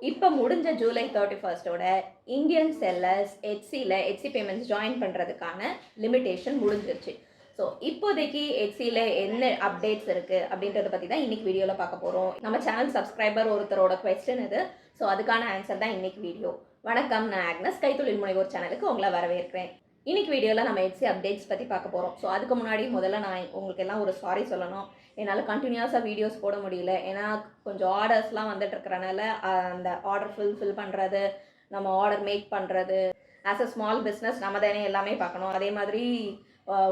இப்போ முடிஞ்ச July 31 Indian sellers எட்சியில் எட்சி பேமெண்ட்ஸ் ஜாயின் பண்ணுறதுக்கான லிமிட்டேஷன் முடிஞ்சிருச்சு. ஸோ இப்போதைக்கு எட்சியில் என்ன அப்டேட்ஸ் இருக்குது அப்படின்றத பற்றி தான் இன்றைக்கி வீடியோவில் பார்க்க போகிறோம். நம்ம சேனல் சப்ஸ்கிரைபர் ஒருத்தரோட கொஸ்டின் இது. ஸோ அதுக்கான ஆன்சர் தான் இன்றைக்கி வீடியோ. வணக்கம், நான் ஆக்னஸ், கைத்தொழில் முனைவோர் சேனலுக்கு உங்களை வரவேற்கிறேன். இன்னைக்கு வீடியோவில் நம்ம எட்சி அப்டேட்ஸ் பற்றி பார்க்க போகிறோம். ஸோ அதுக்கு முன்னாடி முதல்ல நான் உங்களுக்கு எல்லாம் ஒரு சாரி சொல்லணும். என்னால் கண்டினியூஸாக வீடியோஸ் போட முடியல. ஏன்னா கொஞ்சம் ஆர்டர்ஸ்லாம் வந்துட்டு இருக்கிறனால அந்த ஆர்டர் ஃபில் பண்ணுறது, நம்ம ஆர்டர் மேக் பண்ணுறது, ஆஸ் அ ஸ்மால் பிஸ்னஸ் நம்ம தானே எல்லாமே பார்க்கணும். அதே மாதிரி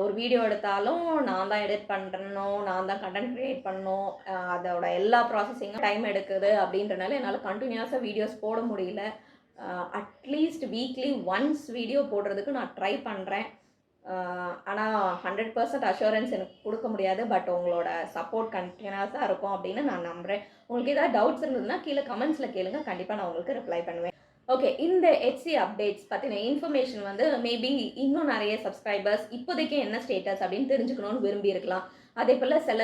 ஒரு வீடியோ எடுத்தாலும் நான் தான் எடிட் பண்ணணும், நான் தான் கண்டென்ட் க்ரியேட் பண்ணணும், அதோட எல்லா ப்ராசஸிங்கும் டைம் எடுக்குது. அப்படின்றனால என்னால் கண்டினியூஸாக வீடியோஸ் போட முடியல. அட்லீஸ்ட் வீக்லி ஒன்ஸ் வீடியோ போடுறதுக்கு நான் ட்ரை பண்ணுறேன். ஆனால் 100% அஷூரன்ஸ் எனக்கு கொடுக்க முடியாது. பட் உங்களோட சப்போர்ட் கண்டினியூஸாக இருக்கும் அப்படின்னு நான் நம்புகிறேன். உங்களுக்கு ஏதாவது டவுட்ஸ் இருந்ததுன்னா கீழே கமெண்ட்ஸில் கேளுங்க, கண்டிப்பாக நான் உங்களுக்கு ரிப்ளை பண்ணுவேன். ஓகே, இந்த எட்சி அப்டேட்ஸ் பற்றின இன்ஃபர்மேஷன் வந்து மேபி இன்னும் நிறைய சப்ஸ்கிரைபர்ஸ் இப்போதைக்கு என்ன ஸ்டேட்டஸ் அப்படின்னு தெரிஞ்சுக்கணும்னு விரும்பி இருக்கலாம். அதே போல் சில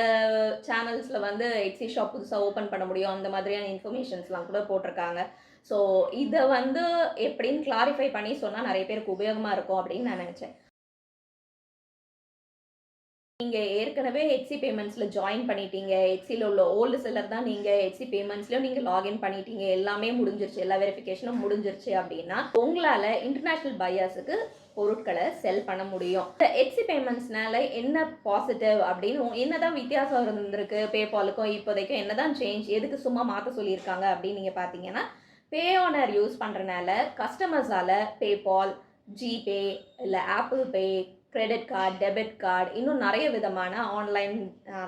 சேனல்ஸில் வந்து எட்சி ஷாப் புதுசாக ஓப்பன் பண்ண முடியும், அந்த மாதிரியான இன்ஃபர்மேஷன்ஸ்லாம் கூட போட்டிருக்காங்க. ஸோ இதை வந்து எப்படின்னு கிளாரிஃபை பண்ணி சொன்னால் நிறைய பேருக்கு உபயோகமாக இருக்கும் அப்படின்னு நான் நினச்சேன். நீங்கள் ஏற்கனவே எட்சி பேமெண்ட்ஸில் ஜாயின் பண்ணிட்டீங்க, எட்சியில் உள்ள ஓல்டு செல்லர் தான் நீங்கள், எட்சி பேமெண்ட்ஸ்லையும் நீங்கள் லாகின் பண்ணிட்டீங்க, எல்லாமே முடிஞ்சிருச்சு, எல்லா வெரிஃபிகேஷனும் முடிஞ்சிருச்சு அப்படின்னா உங்களால் இன்டர்நேஷ்னல் பையர்ஸுக்கு பொருட்களை செல் பண்ண முடியும். இந்த எட்சி பேமெண்ட்ஸ்னால என்ன பாசிட்டிவ் அப்படின்னு என்னதான் வித்தியாசம் இருந்திருக்கு பேபாலுக்கும் இப்போதைக்கும், என்னதான் சேஞ்ச், எதுக்கு சும்மா மாற்ற சொல்லியிருக்காங்க அப்படின்னு நீங்கள் பார்த்தீங்கன்னா, பே ஆனர் யூஸ் பண்ணுறனால கஸ்டமர்ஸால் பேபால், ஜிபே இல்லை Apple Pay, credit card, debit card, இன்னும் நிறைய விதமான ஆன்லைன்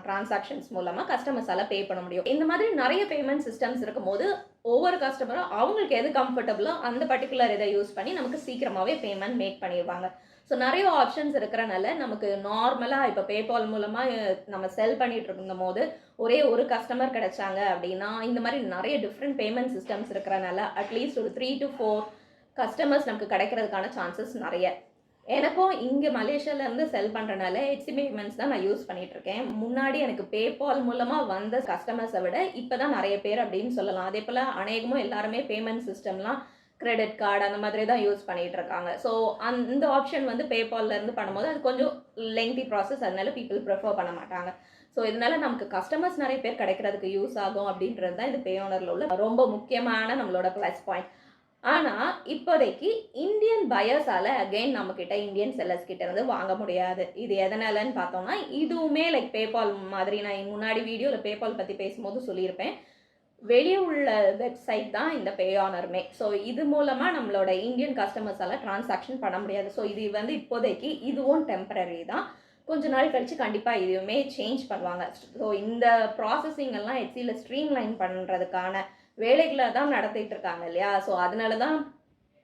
டிரான்சாக்ஷன்ஸ் மூலமாக கஸ்டமர்ஸால் பே பண்ண முடியும். இந்த மாதிரி நிறைய பேமெண்ட் சிஸ்டம்ஸ் இருக்கும்போது ஒவ்வொரு கஸ்டமரும் அவங்களுக்கு எது கம்ஃபர்டபுளோ அந்த பர்டிகுலர் இதை யூஸ் பண்ணி நமக்கு சீக்கிரமாகவே பேமெண்ட் மேக் பண்ணிடுவாங்க. ஸோ நிறைய ஆப்ஷன்ஸ் இருக்கிறனால நமக்கு நார்மலாக இப்போ பேபால் மூலமாக நம்ம செல் பண்ணிட்டு இருக்கும் போது ஒரே ஒரு கஸ்டமர் கிடைச்சாங்க அப்படின்னா, இந்த மாதிரி நிறைய டிஃப்ரெண்ட் பேமெண்ட் சிஸ்டம்ஸ் இருக்கிறனால அட்லீஸ்ட் ஒரு 3 to 4 கஸ்டமர்ஸ் நமக்கு கிடைக்கிறதுக்கான சான்சஸ் நிறைய. எனக்கும் இங்கே மலேசியாவிலேருந்து செல் பண்ணுறனால எட்சி பேமெண்ட்ஸ் தான் நான் யூஸ் பண்ணிகிட்ருக்கேன். முன்னாடி எனக்கு பேபால் மூலமாக வந்த கஸ்டமர்ஸை விட இப்போ தான் நிறைய பேர் அப்படின்னு சொல்லலாம். அதே போல் அநேகமும் எல்லாருமே பேமெண்ட் சிஸ்டம்லாம் கிரெடிட் கார்டு அந்த மாதிரி தான் யூஸ் பண்ணிகிட்டு இருக்காங்க. ஸோ இந்த ஆப்ஷன் வந்து பேபால்லேருந்து பண்ணும்போது அது கொஞ்சம் லெங்தி ப்ராசஸ், அதனால பீப்புள் ப்ரிஃபர் பண்ண மாட்டாங்க. ஸோ இதனால் நமக்கு கஸ்டமர்ஸ் நிறைய பேர் கிடைக்கிறதுக்கு யூஸ் ஆகும் அப்படின்றது தான் இந்த பே ஆனரில் உள்ள ரொம்ப முக்கியமான நம்மளோட ப்ளஸ் பாயிண்ட். ஆனால் இப்போதைக்கு இந்தியன் பையர்ஸால் அகெயின் நம்மக்கிட்ட இந்தியன் செல்லர்ஸ் கிட்ட இருந்து வாங்க முடியாது. இது எதனாலன்னு பார்த்தோம்னா, இதுவுமே லைக் பேபால் மாதிரி நான் முன்னாடி வீடியோவில் பேபால் பற்றி பேசும்போது சொல்லியிருப்பேன், வெளியே உள்ள வெப்சைட் தான் இந்த பே ஆனருமே. ஸோ இது மூலமாக நம்மளோட இந்தியன் கஸ்டமர்ஸால் டிரான்சாக்ஷன் பண்ண முடியாது. ஸோ இது வந்து இப்போதைக்கு இதுவும் டெம்பரரி தான். கொஞ்ச நாள் கழித்து கண்டிப்பாக இதுவுமே சேஞ்ச் பண்ணுவாங்க. ஸோ இந்த ப்ராசஸிங் எல்லாம் எட்சியில் ஸ்ட்ரீம்லைன் பண்ணுறதுக்கான வேலைகளை தான் நடத்திட்டு இருக்காங்க இல்லையா. ஸோ அதனால தான்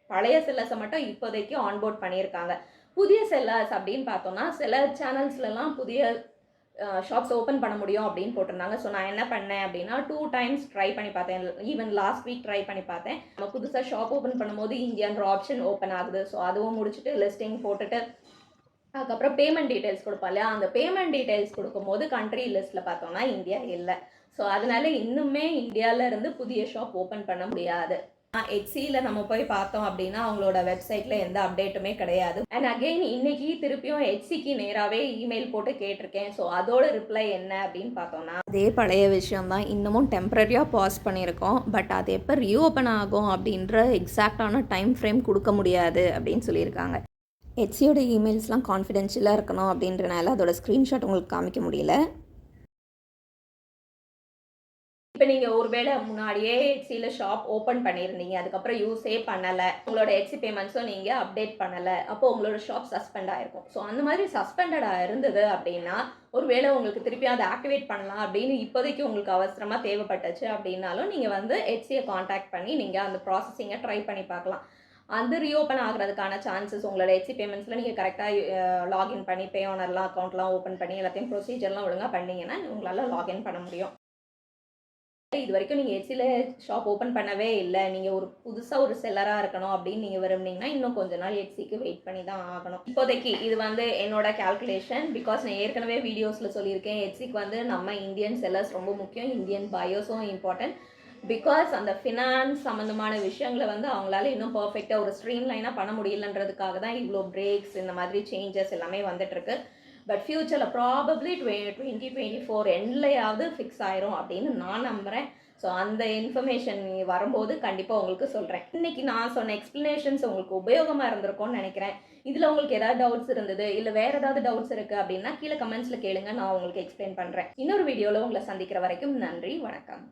பழைய செல்லர்ஸை மட்டும் இப்போதைக்கு ஆன்போர்ட் பண்ணியிருக்காங்க. புதிய செல்லர்ஸ் அப்படின்னு பார்த்தோம்னா சில சேனல்ஸ்லாம் புதிய ஷாப்ஸ் ஓப்பன் பண்ண முடியும் அப்படின்னு போட்டிருந்தாங்க. ஸோ நான் என்ன பண்ணேன் அப்படின்னா 2 times ட்ரை பண்ணி பார்த்தேன். ஈவன் லாஸ்ட் வீக் ட்ரை பண்ணி பார்த்தேன். நம்ம புதுசாக ஷாப் ஓப்பன் பண்ணும்போது இந்தியான்ற ஆப்ஷன் ஓப்பன் ஆகுது. ஸோ அதுவும் முடிச்சுட்டு லிஸ்டிங் போட்டுட்டு அதுக்கப்புறம் பேமெண்ட் டீட்டெயில்ஸ் கொடுப்பா இல்லையா, அந்த பேமெண்ட் டீட்டெயில்ஸ் கொடுக்கும்போது கண்ட்ரி லிஸ்ட்டில் பார்த்தோம்னா இந்தியா இல்லை. ஸோ அதனால இன்னுமே இந்தியாவிலேருந்து புதிய ஷாப் ஓப்பன் பண்ண முடியாது. எட்சியில் நம்ம போய் பார்த்தோம் அப்படின்னா அவங்களோட வெப்சைட்டில் எந்த அப்டேட்டுமே கிடையாது. அண்ட் அகெயின் இன்னைக்கு திருப்பியும் எட்சிக்கு நேராகவே இமெயில் போட்டு கேட்டிருக்கேன். ஸோ அதோட ரிப்ளை என்ன அப்படின்னு பார்த்தோம்னா, அதே பழைய விஷயம்தான், இன்னமும் டெம்பரரியாக பாஸ் பண்ணியிருக்கோம். பட் அது எப்போ ரீஓப்பன் ஆகும் அப்படின்ற எக்ஸாக்டான டைம் ஃப்ரேம் கொடுக்க முடியாது அப்படின்னு சொல்லியிருக்காங்க. எட்சியோட இமெயில்ஸ்லாம் கான்ஃபிடென்ஷியலாக இருக்கணும் அப்படின்றனால அதோட ஸ்க்ரீன்ஷாட் உங்களுக்கு காமிக்க முடியல. இப்போ நீங்கள் ஒருவேளை முன்னாடியே எட்சியில் ஷாப் ஓப்பன் பண்ணியிருந்தீங்க, அதுக்கப்புறம் யூஸே பண்ணலை, உங்களோட எட்சி பேமெண்ட்ஸும் நீங்கள் அப்டேட் பண்ணலை, அப்போது உங்களோட ஷாப் சஸ்பெண்ட் ஆகிருக்கும். ஸோ அந்த மாதிரி சஸ்பெண்டடாக இருந்தது அப்படின்னா ஒருவேளை உங்களுக்கு திருப்பி அதை ஆக்டிவேட் பண்ணலாம் அப்படின்னு இப்போதைக்கு உங்களுக்கு அவசரமாக தேவைப்பட்டுச்சு அப்படின்னாலும் நீங்கள் வந்து எட்சியை காண்டாக்ட் பண்ணி நீங்கள் அந்த ப்ராசஸிங்கை ட்ரை பண்ணி பார்க்கலாம். அந்த ரீஓப்பன் ஆகிறதுக்கான சான்சஸ் உங்களோட எட்சி பேமெண்ட்ஸில் நீங்கள் கரெக்டாக லாகின் பண்ணி பே ஆனர்லாம் அக்கௌண்ட்லாம் ஓப்பன் பண்ணி எல்லாத்தையும் ப்ரொசீஜர்லாம் ஒழுங்காக பண்ணிங்கன்னா உங்களால் லாகின் பண்ண முடியும். இது வரைக்கும் நீங்கள் எட்சியில் ஷாப் ஓப்பன் பண்ணவே இல்லை, நீங்கள் ஒரு புதுசாக ஒரு செல்லராக இருக்கணும் அப்படின்னு நீங்கள் விரும்புனீங்கன்னா இன்னும் கொஞ்ச நாள் எட்சிக்கு வெயிட் பண்ணி தான் ஆகணும். இப்போதைக்கு இது வந்து என்னோட கால்குலேஷன். பிகாஸ் நான் ஏற்கனவே வீடியோஸில் சொல்லியிருக்கேன், எட்சிக்கு வந்து நம்ம இந்தியன் செல்லர்ஸ் ரொம்ப முக்கியம், இந்தியன் பையர்ஸும் இம்பார்ட்டன்ட். பிகாஸ் அந்த ஃபினான்ஸ் சம்மந்தமான விஷயங்களை வந்து அவங்களால இன்னும் பர்ஃபெக்டாக ஒரு ஸ்ட்ரீம்லைனாக பண்ண முடியலன்றதுக்காக தான் இவ்வளோ பிரேக்ஸ் இந்த மாதிரி சேஞ்சஸ் எல்லாமே வந்துட்டுருக்கு. பட் ஃப்யூச்சரில் ப்ராபப்ளி 2024 எண்ட்லையாவது ஃபிக்ஸ் ஆயிரும் அப்படின்னு நான் நம்புகிறேன். ஸோ அந்த இன்ஃபர்மேஷன் வரும்போது கண்டிப்பாக உங்களுக்கு சொல்கிறேன். இன்றைக்கி நான் சொன்ன எக்ஸ்ப்ளனேஷன்ஸ் உங்களுக்கு உபயோகமாக இருந்திருக்கும்னு நினைக்கிறேன். இதில் உங்களுக்கு ஏதாவது டவுட்ஸ் இருந்தது, இல்லை வேறு ஏதாவது டவுட்ஸ் இருக்குது அப்படின்னா கீழே கமெண்ட்ஸில் கேளுங்க, நான் உங்களுக்கு எக்ஸ்பிளைன் பண்ணுறேன். இன்னொரு வீடியோவில் உங்களை சந்திக்கிற வரைக்கும் நன்றி, வணக்கம்.